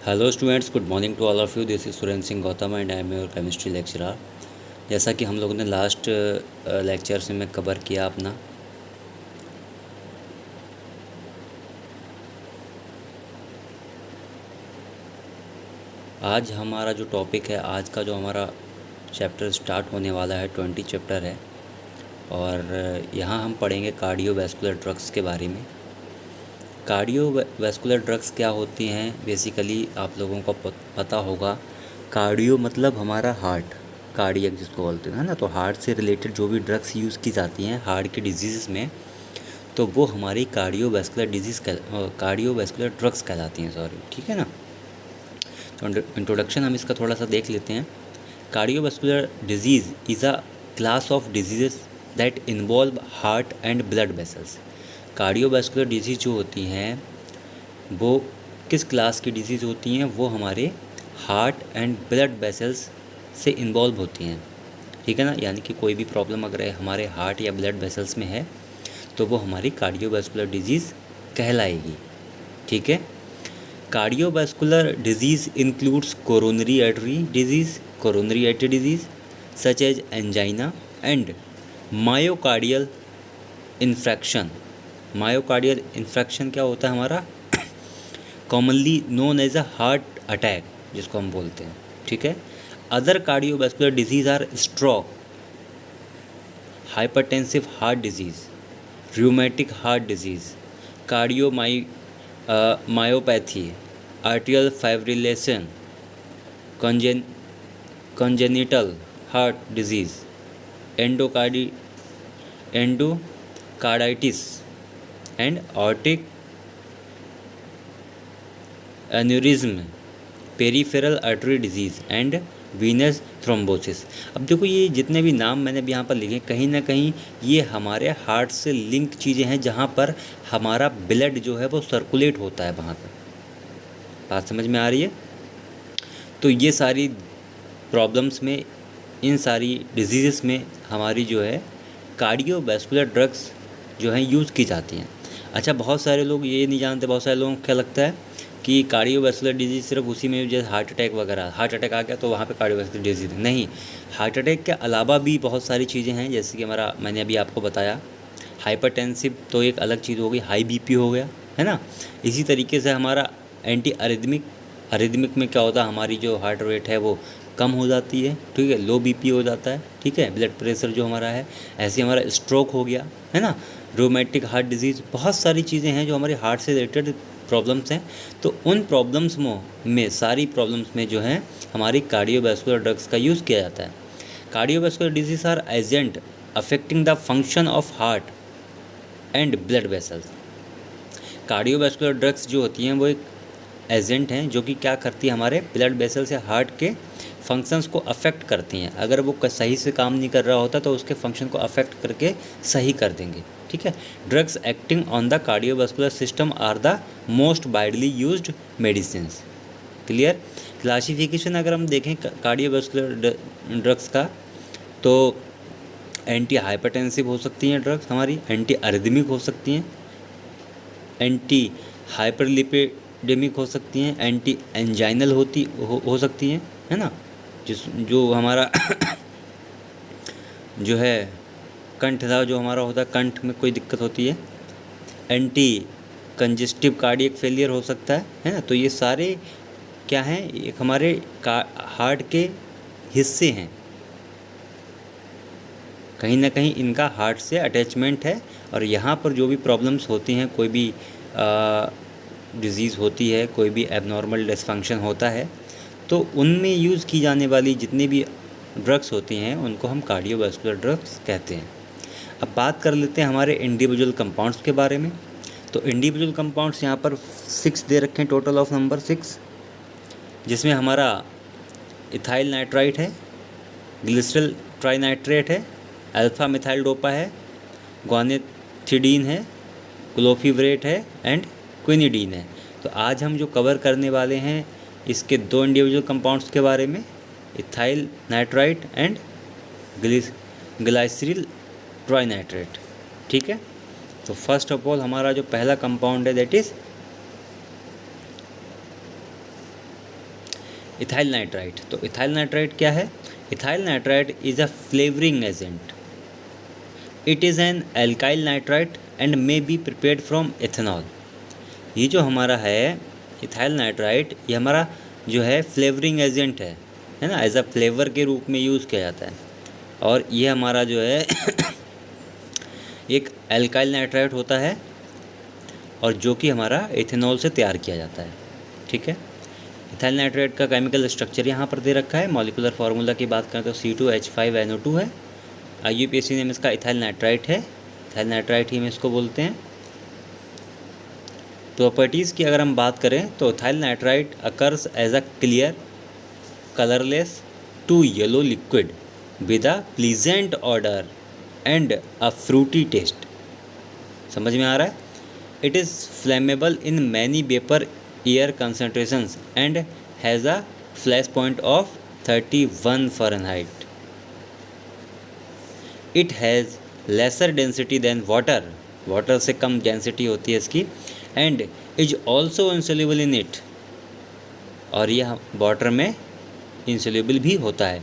Hello students, good morning to all of you. This is Surendra Singh Gautam and I am your chemistry lecturer. जैसा कि हम लोगों ने last lecture में कवर किया अपना, आज हमारा जो टॉपिक है, आज का जो हमारा चैप्टर स्टार्ट होने वाला है 20 चैप्टर है। और यहाँ हम पढ़ेंगे कार्डियोवैस्कुलर ड्रग्स के बारे में। कार्डियोवैस्कुलर ड्रग्स क्या होती हैं, बेसिकली आप लोगों को पता होगा। कार्डियो मतलब हमारा हार्ट, कार्डियक जिसको बोलते हैं ना, तो हार्ट से रिलेटेड जो भी ड्रग्स यूज़ की जाती हैं हार्ट के डिजीज़ में, तो वो हमारी कार्डियोवैस्कुलर ड्रग्स कहलाती हैं, सॉरी, ठीक है ना। तो इंट्रोडक्शन हम इसका थोड़ा सा देख लेते हैं। Cardiovascular disease is a class of disease that involve heart and blood vessels. Cardiovascular disease जो होती हैं वो किस क्लास की डिजीज़ होती हैं? वो हमारे हार्ट एंड ब्लड वेसल्स से इन्वॉल्व होती हैं, ठीक है ना। यानी कि कोई भी प्रॉब्लम अगर हमारे हार्ट या ब्लड वेसल्स में है तो वो हमारी कार्डियोवैस्कुलर डिजीज़ कहलाएगी, ठीक है। Cardiovascular disease includes coronary artery disease such as angina and myocardial infarction. Myocardial infarction क्या होता है हमारा? Commonly known as a heart attack, जिसको हम बोलते हैं, ठीक है। Other cardiovascular disease are stroke, hypertensive heart disease, rheumatic heart disease, myopathy, atrial fibrillation, congenital heart disease, endocarditis and aortic aneurysm, peripheral artery disease and venous thrombosis. अब देखो, ये जितने भी नाम मैंने अभी यहाँ पर लिखे, कहीं ना कहीं ये हमारे हार्ट से लिंक चीज़ें हैं, जहाँ पर हमारा ब्लड जो है वो सर्कुलेट होता है वहाँ पर। बात समझ में आ रही है? तो ये सारी प्रॉब्लम्स में, इन सारी डिजीज़ में हमारी जो है कार्डियोवैस्कुलर ड्रग्स जो हैं यूज़ की जाती हैं। अच्छा, बहुत सारे लोग ये नहीं जानते, बहुत सारे लोगों को क्या लगता है कि कार्डियोवैस्कुलर डिजीज़ सिर्फ उसी में, जैसे हार्ट अटैक वगैरह, हार्ट अटैक आ गया तो वहाँ पे कार्डियोवैस्कुलर डिजीज़ नहीं। हार्ट अटैक के अलावा भी बहुत सारी चीज़ें हैं, जैसे कि मैंने अभी आपको बताया, हाइपरटेंसिव तो एक अलग चीज़ हो गई, हाई बीपी हो गया, है ना। इसी तरीके से हमारा एंटी अरिदमिक में क्या होता है, हमारी जो हार्ट रेट है वो कम हो जाती है, ठीक है। लो बीपी हो जाता है, ठीक है, ब्लड प्रेशर जो हमारा है। ऐसे हमारा स्ट्रोक हो गया, है ना, रोमेटिक हार्ट डिजीज़, बहुत सारी चीज़ें हैं जो हमारे हार्ट से रिलेटेड प्रॉब्लम्स हैं। तो उन प्रॉब्लम्स में सारी प्रॉब्लम्स में जो है हमारी कार्डियोवैस्कुलर ड्रग्स का यूज़ किया जाता है। Cardiovascular disease are agent affecting the function of heart and blood vessels. Cardiovascular drugs जो होती हैं वो एक एजेंट हैं जो कि क्या करती है, हमारे ब्लड वेसल्स या हार्ट के फंक्शंस को अफेक्ट करती हैं। अगर वो सही से काम नहीं कर रहा होता तो उसके फंक्शन को अफेक्ट करके सही कर देंगे, ठीक है। Drugs acting on the cardiovascular system are the most widely used medicines. Clear? Classification अगर हम देखें कार्डियोवैस्कुलर ड्रग्स का, तो एंटी हाइपरटेंसिव हो सकती हैं ड्रग्स हमारी, एंटी अरिदमिक हो सकती हैं, एंटी हाइपरलिपिडेमिक हो सकती हैं, एंटी एंजाइनल हो सकती हैं, है ना। जो हमारा जो है कंठ था, जो हमारा होता है, कंठ में कोई दिक्कत होती है, एंटी कंजेस्टिव कार्डियक फेलियर हो सकता है ना। तो ये सारे क्या हैं, एक हमारे हार्ट के हिस्से हैं, कहीं ना कहीं इनका हार्ट से अटैचमेंट है। और यहाँ पर जो भी प्रॉब्लम्स होती हैं, कोई भी डिज़ीज़ होती है, कोई भी एबनॉर्मल डिसफंक्शन होता है, तो उनमें यूज़ की जाने वाली जितनी भी ड्रग्स होती हैं उनको हम कार्डियोवैस्कुलर ड्रग्स कहते हैं। अब बात कर लेते हैं हमारे इंडिविजुअल कंपाउंड्स के बारे में। तो इंडिविजुअल कंपाउंड्स यहाँ पर 6 दे रखे हैं, टोटल ऑफ नंबर 6, जिसमें हमारा इथाइल नाइट्राइट है, ग्लिसरल ट्राइनाइट्रेट है, अल्फा मिथाइल डोपा है, ग्वानिथिडीन है, क्लोफिब्रेट है एंड क्विनिडीन है। तो आज हम जो कवर करने वाले हैं इसके 2 इंडिविजुअल कंपाउंड्स के बारे में, इथाइल नाइट्राइट एंड ग्लाइसरील ट्राइनाइट्रेट, ठीक है। तो फर्स्ट ऑफ ऑल हमारा जो पहला कंपाउंड है दैट इज़ इथाइल नाइट्राइट। तो इथाइल नाइट्राइट क्या है? Ethyl nitrite is a flavouring agent. It is an alkyl nitrite and may be prepared from ethanol. ये जो हमारा है इथाइल नाइट्राइट, ये हमारा जो है फ्लेवरिंग एजेंट है ना, एज अ फ्लेवर के रूप में यूज़ किया जाता है। और ये हमारा जो है एक एल्काइल नाइट्राइट होता है और जो कि हमारा एथेनॉल से तैयार किया जाता है। ठीक है, इथाइल नाइट्राइट का केमिकल स्ट्रक्चर यहाँ पर दे रखा है। मॉलिकुलर फार्मूला की बात करें तो C2H5NO2 है। IUPAC नेम इसका इथाइल नाइट्राइट है, इथाइल नाइट्राइट ही हम इसको बोलते हैं। प्रॉपर्टीज़ की अगर हम बात करें तो ethyl nitrite occurs as a clear colourless to yellow liquid with a pleasant odour and a fruity taste. समझ में आ रहा है? It is flammable in many vapour air concentrations and has a flash point of 31 Fahrenheit. It has lesser density than water, water से कम density होती है इसकी। And is also insoluble in it, और यह वाटर में इंसोल्यूबल भी होता है,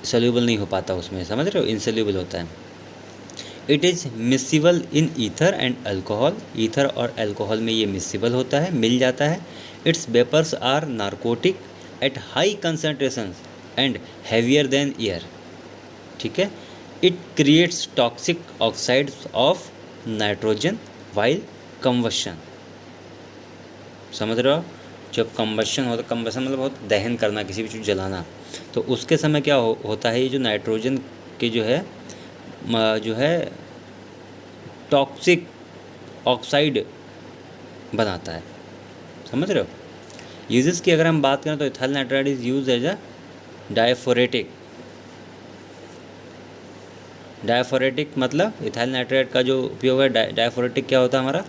सोल्यूबल नहीं हो पाता उसमें, समझ रहे हो, इंसोल्यूबल होता है। It is miscible in ether and alcohol, ether और अल्कोहल में ये मिसिबल होता है, मिल जाता है। Its vapours are narcotic at high concentrations and heavier than air. ठीक है, it creates toxic oxides of nitrogen while combustion. समझ रहे हो? जब कंबशन होता, कंबशन मतलब बहुत दहन करना, किसी भी चीज़ जलाना, तो उसके समय क्या होता है, ये जो नाइट्रोजन के जो है टॉक्सिक ऑक्साइड बनाता है। समझ रहे हो? यूजेस की अगर हम बात करें तो ethyl nitrite is use as a diaphoretic. Diaphoretic मतलब इथाइल नाइट्राइट का जो उपयोग है, डायफोरेटिक क्या होता है हमारा,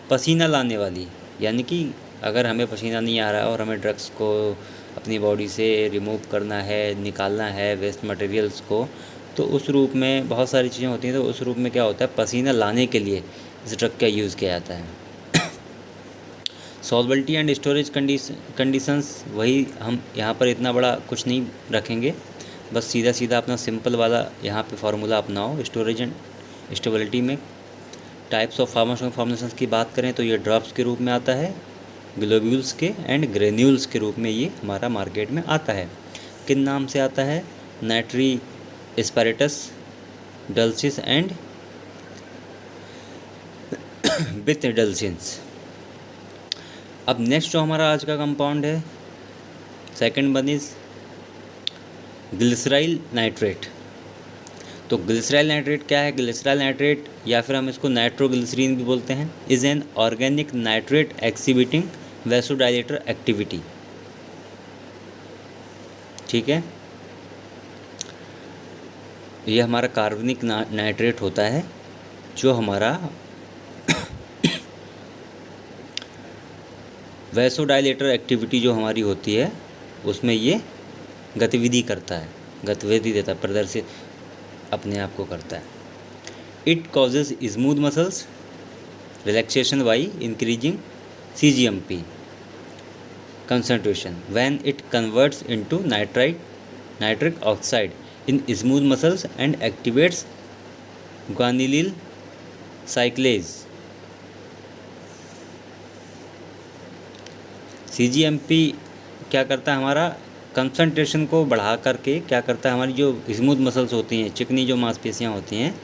पसीना लाने वाली। यानी कि अगर हमें पसीना नहीं आ रहा है और हमें ड्रग्स को अपनी बॉडी से रिमूव करना है, निकालना है वेस्ट मटेरियल्स को, तो उस रूप में बहुत सारी चीज़ें होती हैं, तो उस रूप में क्या होता है, पसीना लाने के लिए इस ड्रग का यूज़ किया जाता है। सॉल्वेबिलिटी एंड स्टोरेज कंडीशंस, वही हम यहाँ पर इतना बड़ा कुछ नहीं रखेंगे, बस सीधा सीधा अपना सिंपल वाला यहाँ पे फार्मूला अपनाओ। स्टोरेज एंड स्टेबिलिटी में टाइप्स ऑफ फार्मास्यूटिकल फॉर्मुलेशंस की बात करें तो ये ड्रॉप्स के रूप में आता है, ग्लोब्यूल्स के एंड ग्रेन्यूल्स के रूप में ये हमारा मार्केट में आता है। किन नाम से आता है? नाइट्री एस्पारेटस, डल्सिस एंड विथ डल्सिन्स। अब नेक्स्ट जो हमारा आज का कंपाउंड है, second one is glyceryl nitrate. तो ग्लिसराइल नाइट्रेट क्या है? ग्लिसराइल नाइट्रेट, या फिर हम इसको नाइट्रोग्लिसरीन भी बोलते हैं, is an organic nitrate exhibiting vasodilator activity. ठीक है, ये हमारा कार्बनिक नाइट्रेट होता है जो हमारा वैसोडाइलेटर एक्टिविटी जो हमारी होती है उसमें ये गतिविधि करता है, गतिविधि देता है, प्रदर्शित अपने आप को करता है। It causes smooth muscles relaxation by increasing CGMP concentration when it converts into nitric oxide in smooth muscles and activates guanylyl cyclase। CGMP क्या करता है, हमारा कंसंट्रेशन को बढ़ा करके क्या करता है, हमारी जो स्मूथ मसल्स होती हैं, चिकनी जो मांसपेशियां होती हैं,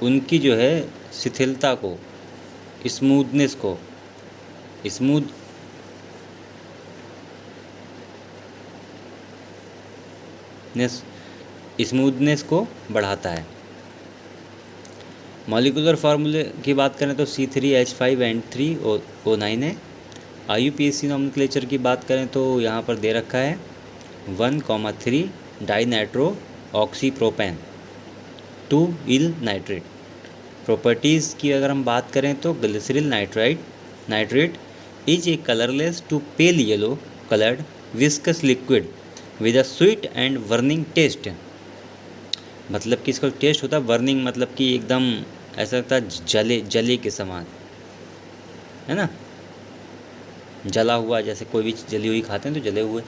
उनकी जो है शिथिलता को, स्मूथनेस को, स्मूथनेस को बढ़ाता है। मॉलिकुलर फार्मूले की बात करें तो C3H5N3O9 है। IUPAC नॉमेनक्लेचर की बात करें तो यहाँ पर दे रखा है 1,3 dinitro oxypropane 2 yl nitrate. Properties की अगर हम बात करें तो glyceryl nitrate is a colourless to pale yellow coloured viscous liquid with a sweet and burning taste. मतलब कि इसका टेस्ट होता है वर्निंग, मतलब कि एकदम ऐसा लगता है जले के समान, है ना। जला हुआ, जैसे कोई भी चीज़ जली हुई खाते हैं तो जले हुए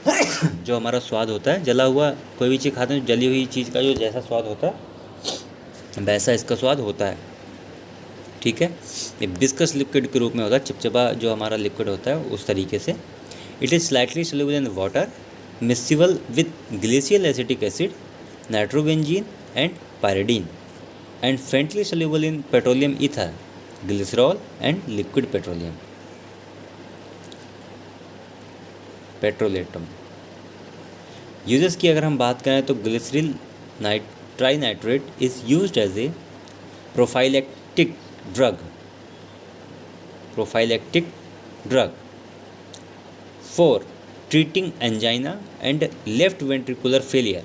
जो हमारा स्वाद होता है, जला हुआ कोई भी चीज़ खाते हैं तो जली हुई चीज़ का जो जैसा स्वाद होता है वैसा इसका स्वाद होता है। ठीक है, ये विस्कस लिक्विड के रूप में होता है, चिपचिपा जो हमारा लिक्विड होता है उस तरीके से। It is slightly soluble in water, miscible with glacial acetic acid, nitrobenzene and pyridine, and faintly soluble in petroleum ether, glycerol and liquid petrolatum. Uses की अगर हम बात करें तो glyceryl trinitrate is used as a prophylactic drug for treating angina and left ventricular failure.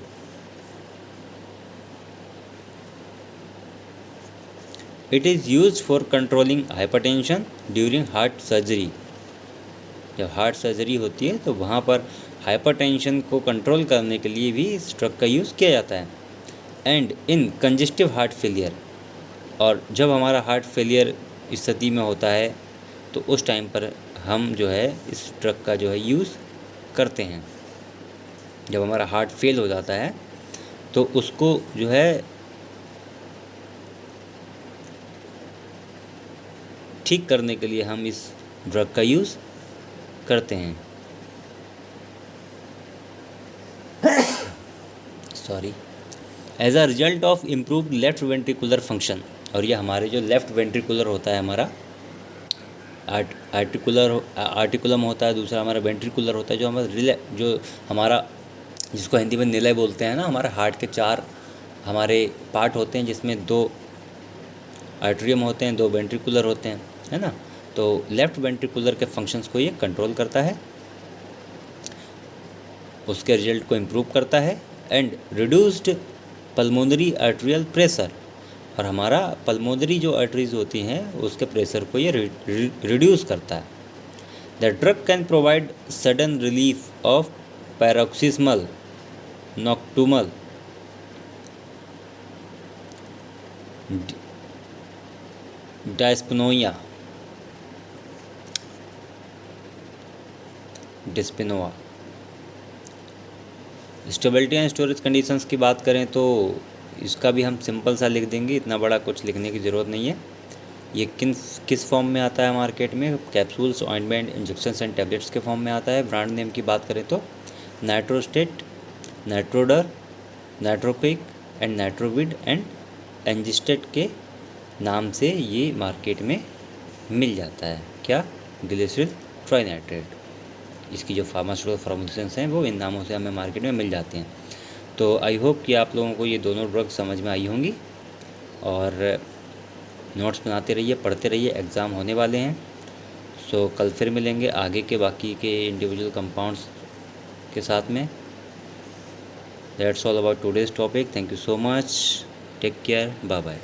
It is used for controlling hypertension during heart surgery. जब heart surgery होती है तो वहाँ पर हाइपरटेंशन को कंट्रोल करने के लिए भी इस ड्रग का यूज़ किया जाता है। And in congestive heart failure, और जब हमारा हार्ट फेलियर स्थिति में होता है तो उस टाइम पर हम जो है इस ड्रग का जो है यूज़ करते हैं। जब हमारा हार्ट फेल हो जाता है तो उसको जो है ठीक करने के लिए हम इस ड्रग का यूज़ करते हैं। Sorry. As a result of improved left ventricular function, और ये हमारे जो लेफ्ट वेंट्रिकुलर होता है हमारा आर्टिकुलम होता है, दूसरा हमारा वेंट्रिकुलर होता है, जो हमारा जिसको हिंदी में निलय बोलते हैं ना, हमारा हार्ट के 4 हमारे पार्ट होते हैं जिसमें 2 आर्टरियम होते हैं, 2 वेंट्रिकुलर होते हैं, है ना। तो लेफ्ट वेंट्रिकुलर के फंक्शंस को ये कंट्रोल करता है, उसके रिजल्ट को इम्प्रूव करता है। And reduced pulmonary arterial pressure, और हमारा पल्मोनरी जो आर्टरीज होती हैं उसके प्रेशर को ये रिड्यूस करता है। The drug can provide sudden relief of paroxysmal nocturnal dyspnoea. Stability and storage conditions की बात करें तो इसका भी हम सिंपल सा लिख देंगे, इतना बड़ा कुछ लिखने की ज़रूरत नहीं है। ये किस फॉर्म में आता है मार्केट में? Capsules, ointment, injections and tablets के फॉर्म में आता है। ब्रांड नेम की बात करें तो नाइट्रोस्टेट, नाइट्रोडर, नाइट्रोपिक एंड नाइट्रोविड एंड एंजिस्टेट के नाम से ये मार्केट में मिल जाता है। क्या? ग्लिसरील ट्राइनाइट्रेट। इसकी जो फार्मास्यूटिकल फॉर्मुलेशंस हैं वो इन नामों से हमें मार्केट में मिल जाते हैं। तो आई होप कि आप लोगों को ये दोनों ड्रग समझ में आई होंगी, और नोट्स बनाते रहिए, पढ़ते रहिए, एग्ज़ाम होने वाले हैं। सो कल फिर मिलेंगे आगे के बाकी के इंडिविजुअल कंपाउंड्स के साथ में। That's all about today's topic. Thank you so much, take care, bye bye.